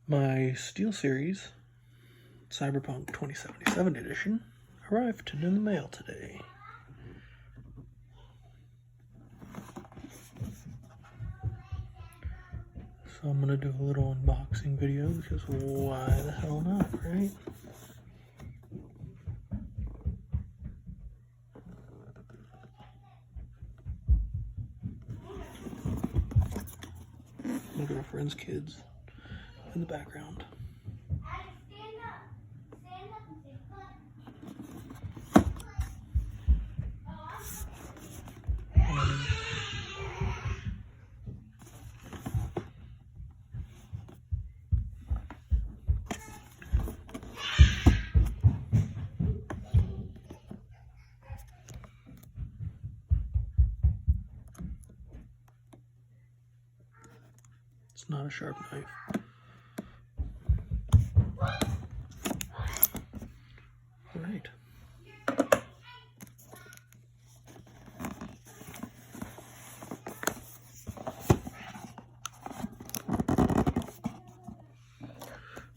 My SteelSeries Cyberpunk 2077 edition arrived in the mail today. So I'm going to do a little unboxing video because why the hell not, right? My girlfriend's kids in the background. It's not a sharp knife. All right.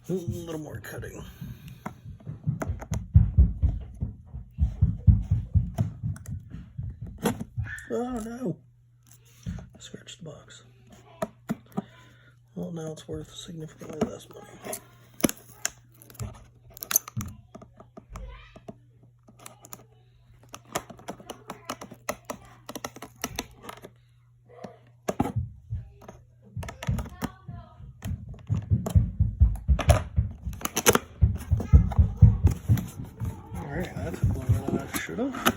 A little more cutting. Oh no! I scratched the box. Well, now it's worth significantly less money. Alright, that took longer than I should have.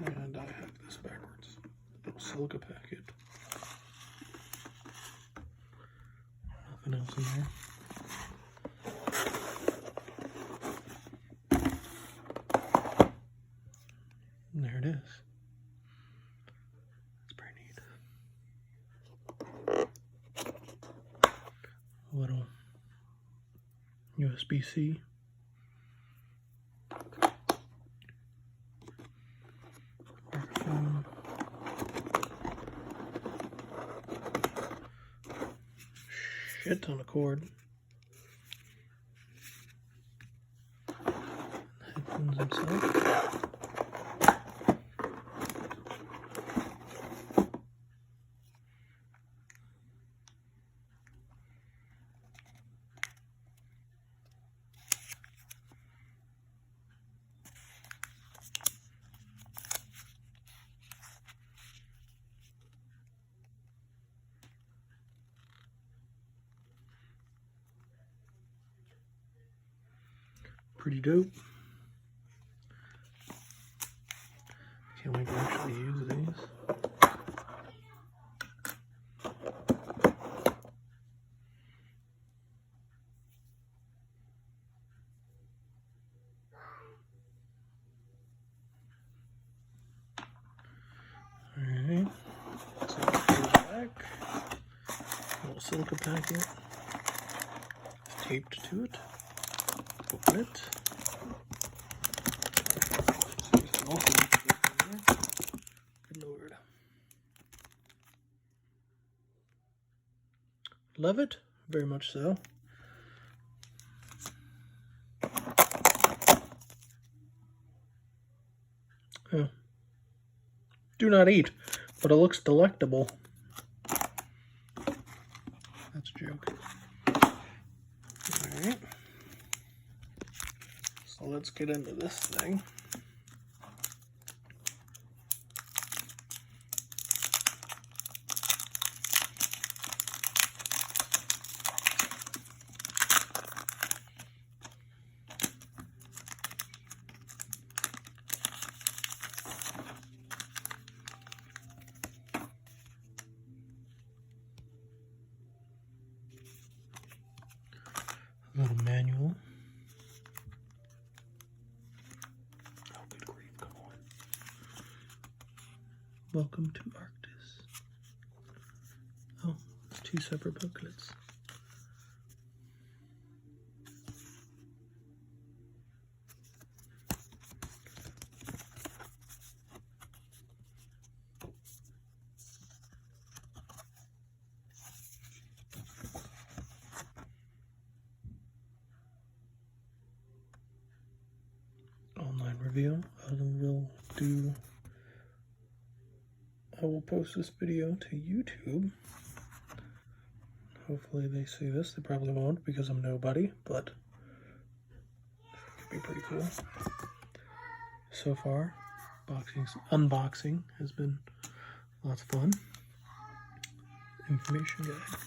And I have this backwards. Little silica packet. Nothing else in there. And there it is. It's pretty neat. A little USB-C. Microphone. Shit ton of cord. Headphones themselves. Pretty dope. Can't wait to actually use these. Alright. So it goes back. A little silica packet. It's taped to it. Open it. Good Lord. Love it, very much so. Oh. Do not eat, but it looks delectable. That's a joke. Alright. So let's get into this thing. A little manual. Oh, good grief, come on. Welcome to Arctis. Oh, it's 2 separate booklets. Online review. I will post this video to YouTube. Hopefully they see this. They probably won't because I'm nobody, but it could be pretty cool. So far, unboxing has been lots of fun. Information guide.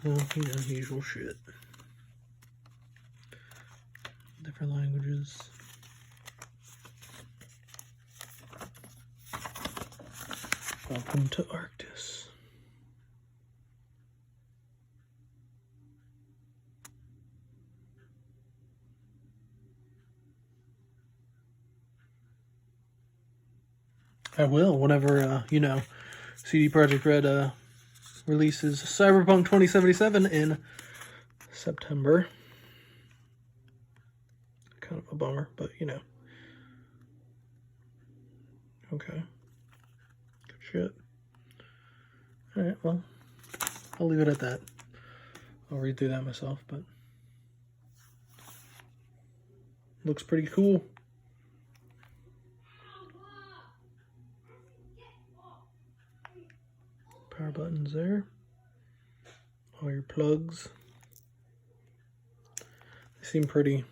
Well, usual shit. Different languages. Welcome to Arctis. I will whenever, CD Projekt Red releases Cyberpunk 2077 in September. Kind of a bummer, but Okay. Good shit. Alright, well, I'll leave it at that. I'll read through that myself, but looks pretty cool. Power buttons there. All your plugs. They seem pretty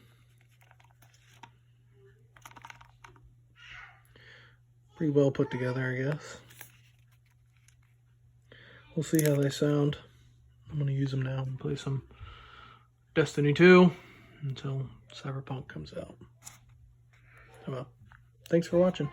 well put together, I guess. We'll see how they sound. I'm going to use them now and play some Destiny 2 until Cyberpunk comes out. Oh well. Thanks for watching.